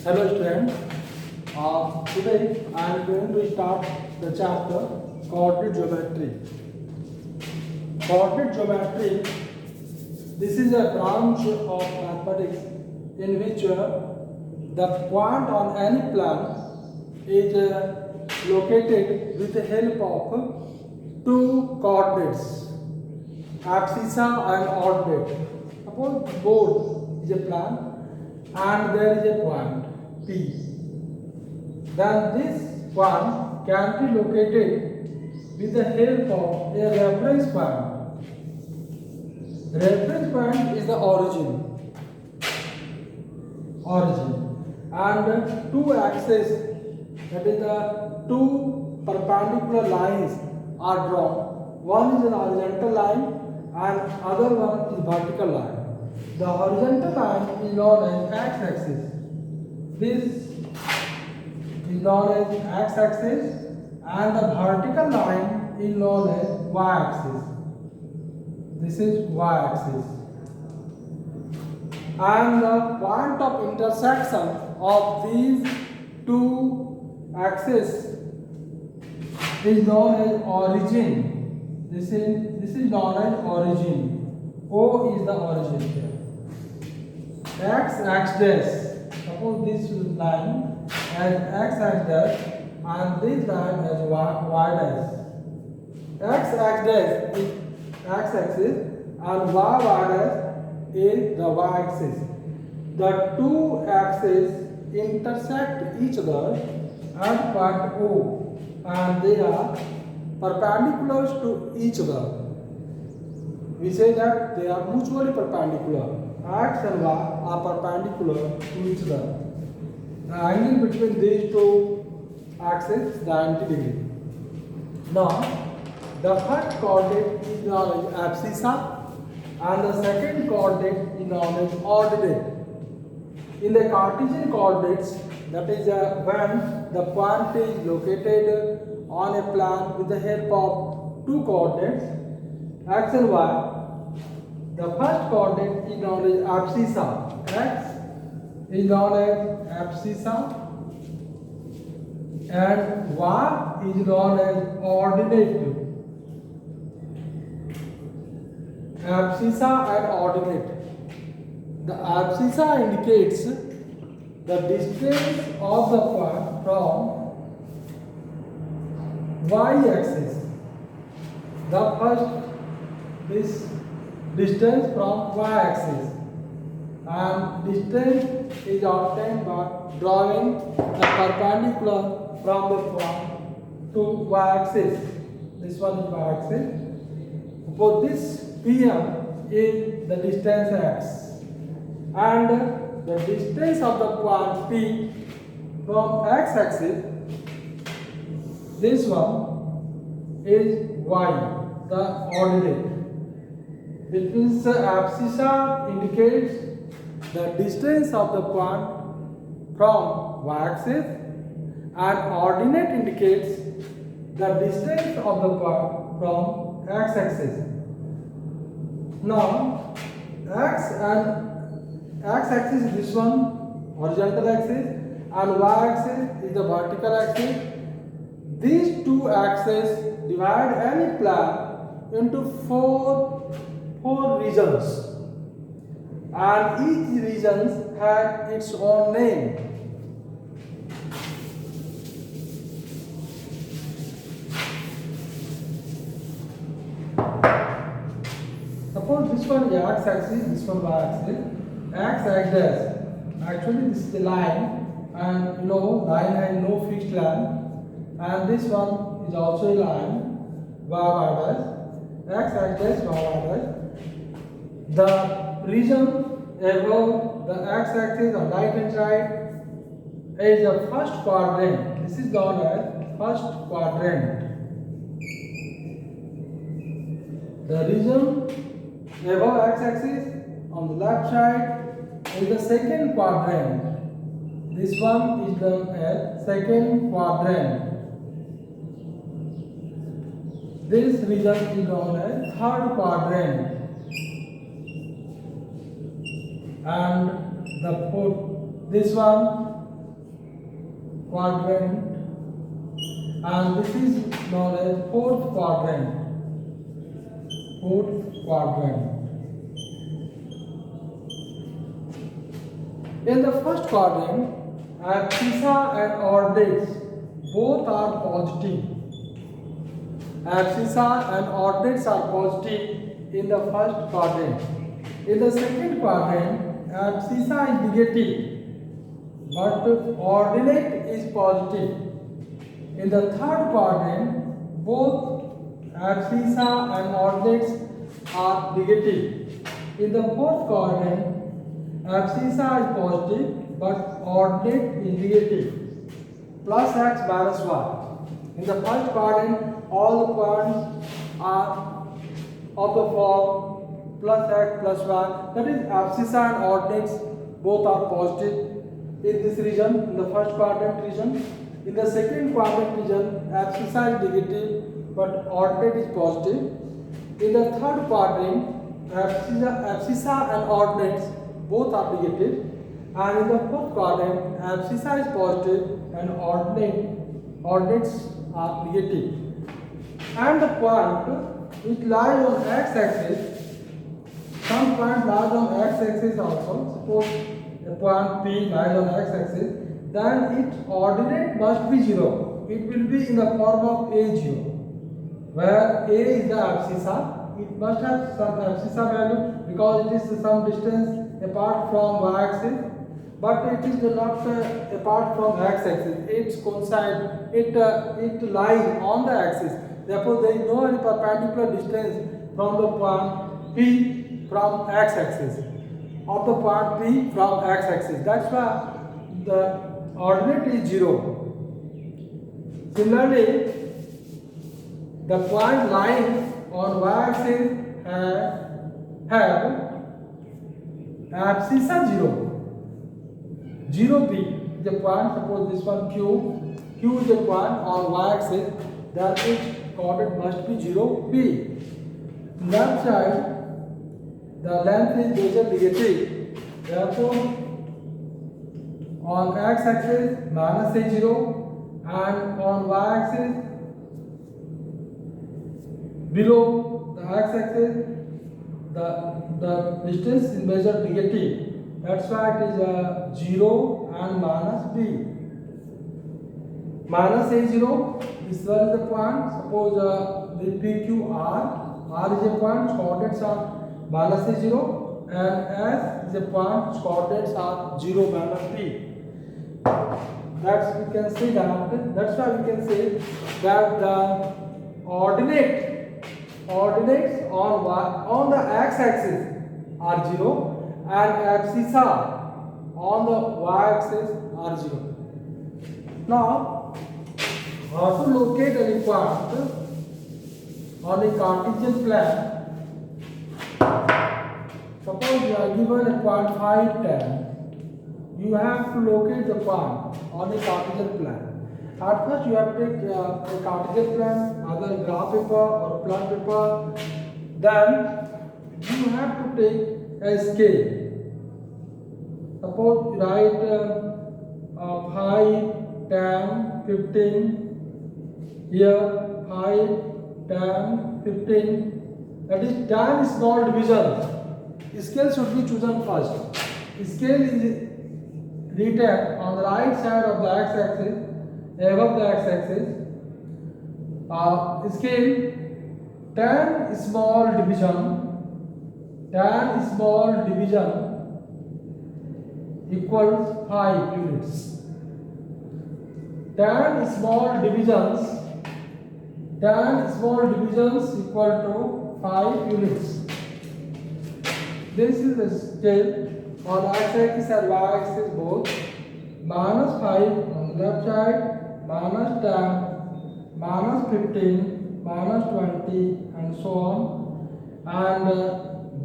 Hello students. Today I am going to start the chapter coordinate geometry. Coordinate geometry. This is a branch of mathematics in which the point on any plan is located with the help of two coordinates, abscissa and ordinate. Suppose the board is a plan and there is a point P. Then this point can be located with the help of a reference point. Reference point is the origin and two axes, that is the two perpendicular lines are drawn. One is an horizontal line and other one is vertical line. The horizontal line is known as x-axis. This is known as x-axis and the vertical line is known as y-axis. This is y-axis. And the point of intersection of these two axes is known as origin. This is known as origin. O is the origin here. X dash. Suppose this line as x dash and this line as y dash. X dash is x axis and y dash is the y axis. The two axes intersect each other at point O and they are perpendicular to each other. We say that they are mutually perpendicular. X and y are perpendicular to each other. The angle between these two axes is 90 degrees. Now, the first coordinate is known as abscissa and the second coordinate is known as ordinate. In the Cartesian coordinates, that is when the point is located on a plan with the help of two coordinates, x and y, the first coordinate is known as abscissa. X is known as abscissa and y is known as ordinate. Abscissa and ordinate. The abscissa indicates the distance of the point from y-axis. The first, this distance from y-axis, and distance is obtained by drawing the perpendicular from the point to y-axis. This one is y-axis. For this PM is the distance x and the distance of the point P from x-axis, this one is y, the ordinate. It means abscissa indicates the distance of the point from y-axis and ordinate indicates the distance of the point from x-axis. Now, x-axis is this one, horizontal axis, and y-axis is the vertical axis. These two axes divide any plan into four regions, and each region has its own name. Suppose this one is x-axis, this one y-axis. X-axis. Actually, this is the line, and line has no fixed line, and this one is also a line, y dash. X-axis, y dash. The region above the x-axis on right hand side is the first quadrant. This is known as first quadrant. The region above x-axis on the left side is the second quadrant. This one is known as second quadrant. This region is known as third quadrant. And the fourth, this one quadrant, and this is known as fourth quadrant. In the first quadrant, abscissa and ordinates both are positive. Abscissa and ordinates are positive in the first quadrant. In the second quadrant, abscissa is negative, but ordinate is positive. In the third quadrant, both abscissa and ordinates are negative. In the fourth quadrant, abscissa is positive but ordinate is negative. Plus x minus y. In the first quadrant, all the quadrants are of the form plus x plus y. That is, abscissa and ordinates both are positive in this region, in the first quadrant region. In the second quadrant region, abscissa is negative but ordinate is positive. In the third quadrant, abscissa and ordinates both are negative. And in the fourth quadrant, abscissa is positive and ordinates are negative. And the point which lies on x-axis, some point lies on x-axis also. Suppose a point P lies on x-axis, then its ordinate must be 0. It will be in the form of A0, where A is the abscissa. It must have some abscissa value because it is some distance apart from y-axis, but it is not apart from x-axis. It coincides. It lies on the axis. Therefore, there is no any perpendicular distance from the point P from x-axis, of the point P from x-axis. That's why the ordinate is 0. Similarly, the point lying on y-axis have abscissa 0. 0p is a point. Suppose this one Q is a point on y-axis, then its coordinate must be 0p. Left side, the length is major negative. Therefore, on x-axis minus A0 and on y-axis below the x-axis the distance is measured negative. That's why it is 0 and minus b. Minus A0, this one is the point. Suppose the PQR, R is a point, coordinates are minus A0, and S is a point, coordinates are 0 minus b. That's we can say that. That's why we can say that the ordinates on the x-axis are 0 and abscissa on the y-axis are 0. Now, how to locate any point on a Cartesian plan? Suppose you are given a point phi 10. You have to locate the point on a Cartesian plan. At first, you have to take a Cartesian plan, either graph paper or plot paper. Then you have to take a scale. Suppose you write 5, 10, 15. Here 5, 10, 15. That is 10 small divisions. Scale should be chosen first. Scale is written on the right side of the x-axis, above the x-axis. Scale 10 small division equals 5 units. 10 small divisions equal to 5 units. This is the scale on x-axis and y-axis both. Minus 5 on the left side, minus 10, minus 15, minus 20, and so on. And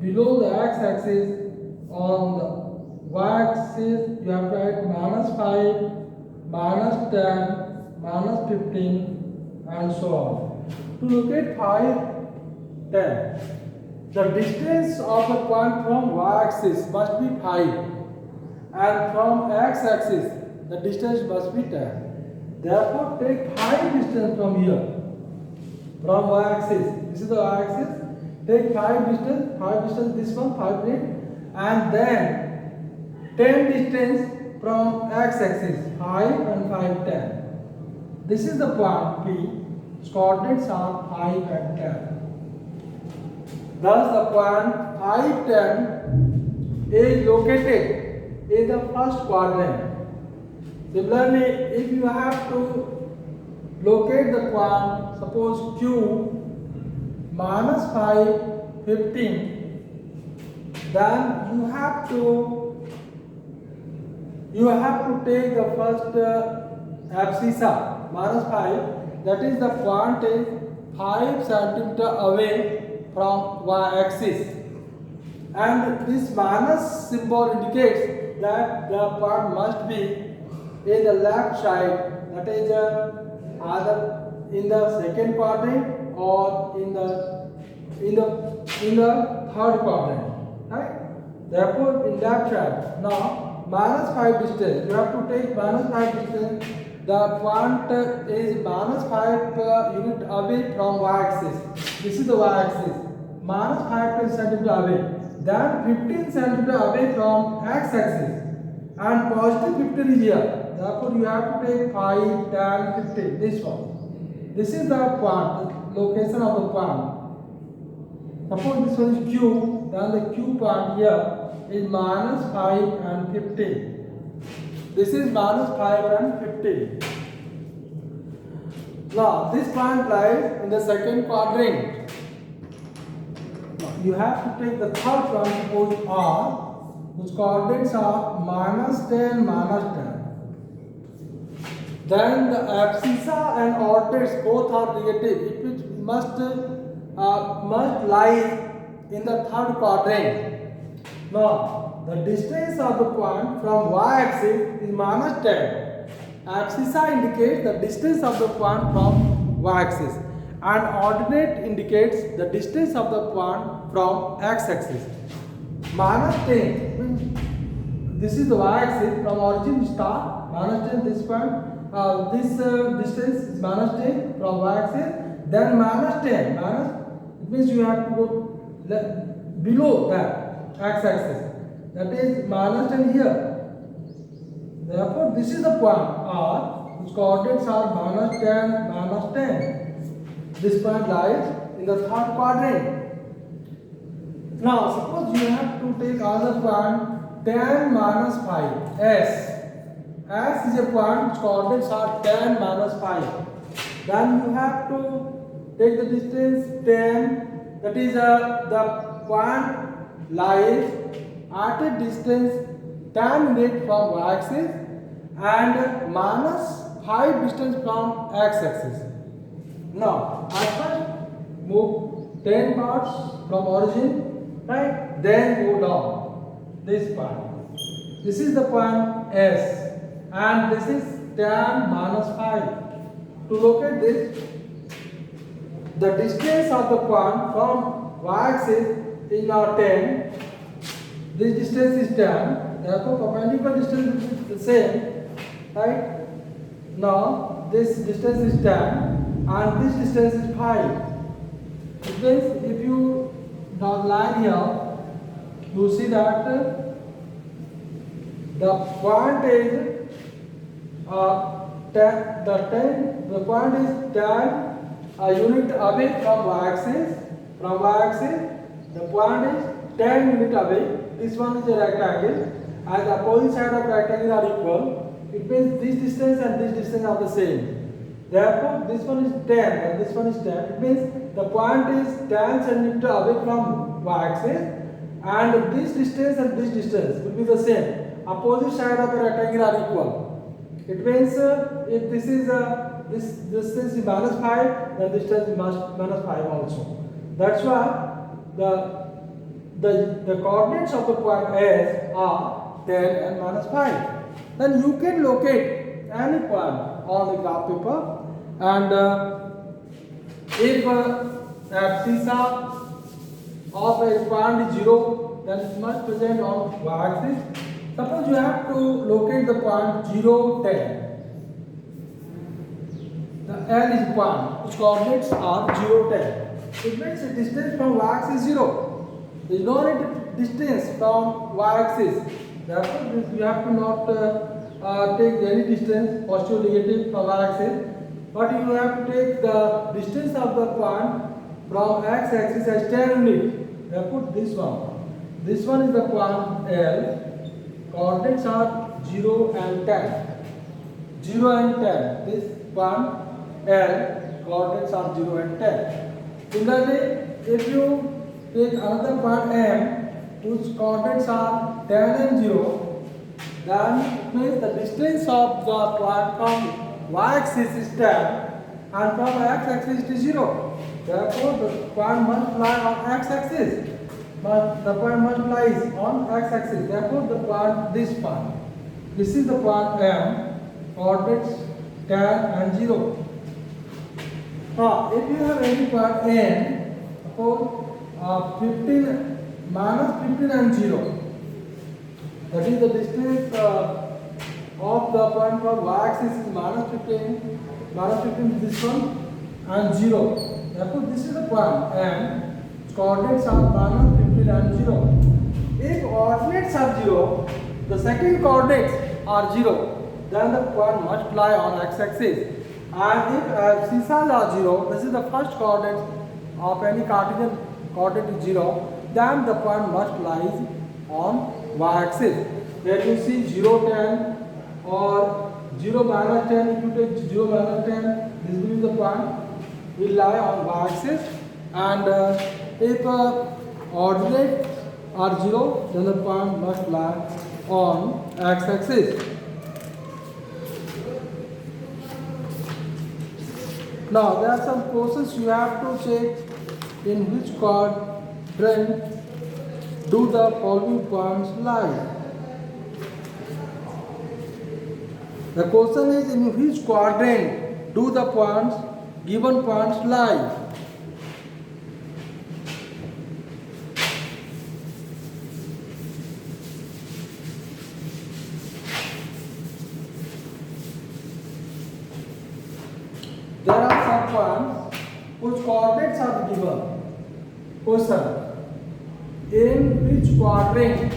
below the x-axis, on the y-axis, you have to write minus 5, minus 10, minus 15, and so on. To locate 5, 10. The distance of the point from y-axis must be 5, and from x-axis the distance must be 10. Therefore, take 5 distance from here, from y-axis. This is the y-axis. Take 5 distance this one, 5 rate, and then 10 distance from x-axis, 5 and 5, 10. This is the point P. Its coordinates are 5 and 10. Thus, the point I10 is located in the first quadrant. Similarly, if you have to locate the point, suppose Q minus 5, 15, then you have to take the first abscissa minus 5, that is the point is 5 centimeter away from y-axis, and this minus symbol indicates that the point must be in the left side, that is either in the second quadrant or in the third quadrant, right? Therefore, in left side. Now, minus 5 distance, you have to take minus 5 distance. The point is minus 5 unit away from y-axis. This is the y-axis. Minus 5 centimeter away. Then 15 centimeter away from x-axis. And positive 15 is here. Therefore, you have to take 5, 10, 15. This one. This is the point, the location of the point. Suppose this one is Q, then the Q point here is minus 5 and 15. This is minus 5 and 15. Now, this point lies in the second quadrant. Now, you have to take the third point, suppose R, whose coordinates are minus 10, minus 10. Then the abscissa and ordinates both are negative. It must lie in the third quadrant. Now, the distance of the point from y-axis is minus 10. Abscissa indicates the distance of the point from y-axis, and ordinate indicates the distance of the point from x-axis. Minus 10, this is the y-axis from origin start, minus 10 this point. This distance is minus 10 from y-axis, then minus 10, it means you have to go below that x-axis, that is minus 10 here. Therefore, this is the point R, whose coordinates are minus 10, minus 10. This point lies in the third quadrant. Now, suppose you have to take another point 10 minus 5, S. S is a point whose coordinates are 10 minus 5. Then you have to take the distance 10, that is the point lies at a distance 10 units from y-axis and minus 5 distance from x-axis. Now, I first move 10 parts from origin, right? Then go down this point. This is the point S. And this is 10 minus 5. To locate this, the distance of the point from y-axis is now 10. This distance is 10. Therefore, perpendicular distance is the same. Right? Now, this distance is 10 and this distance is 5. It means if you draw a line here, you see that the point is the point is 10 unit away from y-axis. From y-axis, the point is 10 unit away. This one is a rectangle, and the opposite side of rectangle are equal. It means this distance and this distance are the same. Therefore, this one is 10 and this one is 10. It means the point is 10 centimeter away from y-axis, and this distance and this distance will be the same. Opposite side of a rectangle are equal. It means if this is this distance is minus 5, then distance is minus 5 also. That's why the coordinates of the point S are 10 and minus 5. Then you can locate any point on the graph paper, and if abscissa of a point is 0, then it must present on y-axis. Suppose you have to locate the point 0, 10. L is 1, its coordinates are 0, 10. It means the distance from y-axis is 0. There is no any distance from y-axis. Therefore, you have to not take any distance, positive or negative, from y-axis. But you have to take the distance of the point from x-axis as 10 units. Therefore, this one. This one is the point L. Coordinates are 0 and 10. 0 and 10. This point L. Coordinates are 0 and 10. Similarly, if you take another point M, whose coordinates are 10 and 0, then it means the distance of the point from y-axis is 10 and from x-axis it is 0. Therefore, the point must lie on x-axis. But the point must lies on x-axis. Therefore, the point, this point. This is the point M, coordinates 10 and 0. If you have any point N, suppose 15 minus 15 and 0. That is the distance of the point from y-axis is minus 15 is this one and 0. Therefore, this is the point M. Coordinates are minus 15 and 0. If coordinates are 0, the second coordinates are 0, then the point must lie on x-axis. And if abscissas are 0, this is the first coordinate of any Cartesian coordinate is 0, then the point must lie on y-axis. Here you see 0, 10 or 0 minus 10. If you take 0 minus 10, this will be the point will lie on y-axis. And if ordinates are 0, then the point must lie on x-axis. Now there are some questions you have to check in which quadrant do the following points lie. The question is, in which quadrant do the points, given points lie? There are some points whose coordinates are given. Question: in which quadrant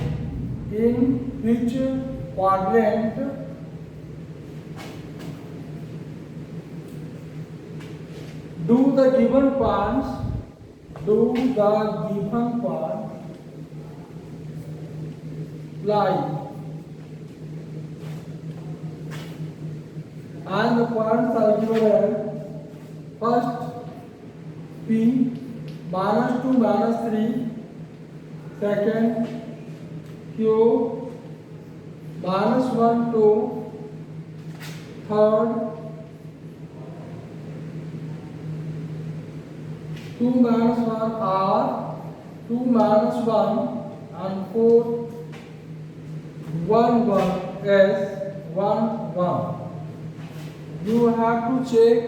do the given points lie? And the points are given as first P minus 2 minus 3, second Q minus 1 2, third 2 minus 1 R, 2 minus 1, and fourth 1 1 S 1 1. You have to check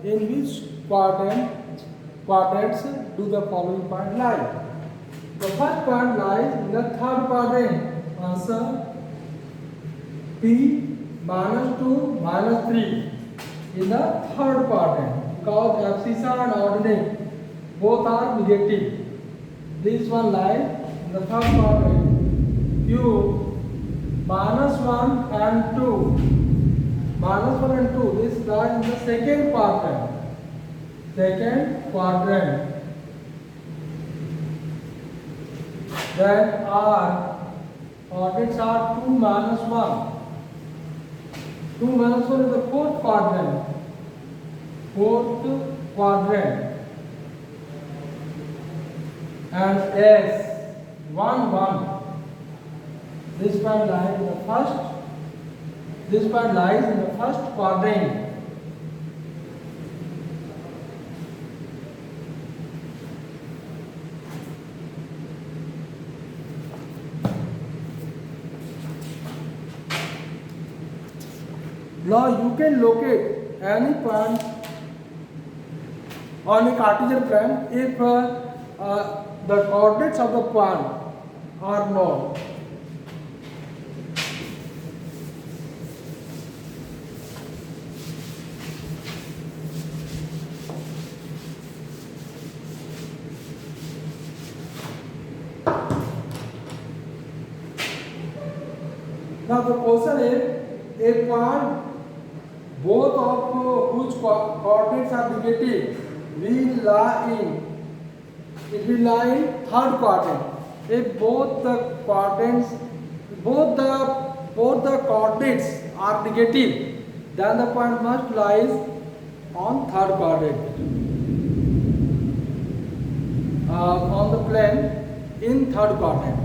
in which quadrants do the following point lie. The first point lies in the third quadrant. Answer: P minus 2 minus 3 in the third quadrant, because abscissa and ordinate both are negative. This one lies in the third quadrant. Q minus 1 and 2. Minus 1 and 2, this lies in the second quadrant. Then R, coordinates are 2 minus 1. 2 minus 1 is the fourth quadrant. And S, 1 1. This one lies in the first. This part lies in the first quadrant. Now you can locate any point on a Cartesian plane if the coordinates of the point are known. Now the question is, a point both of whose coordinates are negative will lie in third quadrant. If both the coordinates are negative, then the point must lie on third quadrant, on the plane in third quadrant.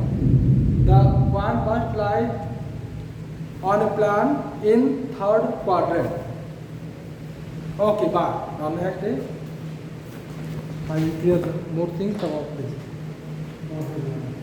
The point must lie on a plane in third quadrant. Okay, bye. Now next is, I will clear more things about this. Okay.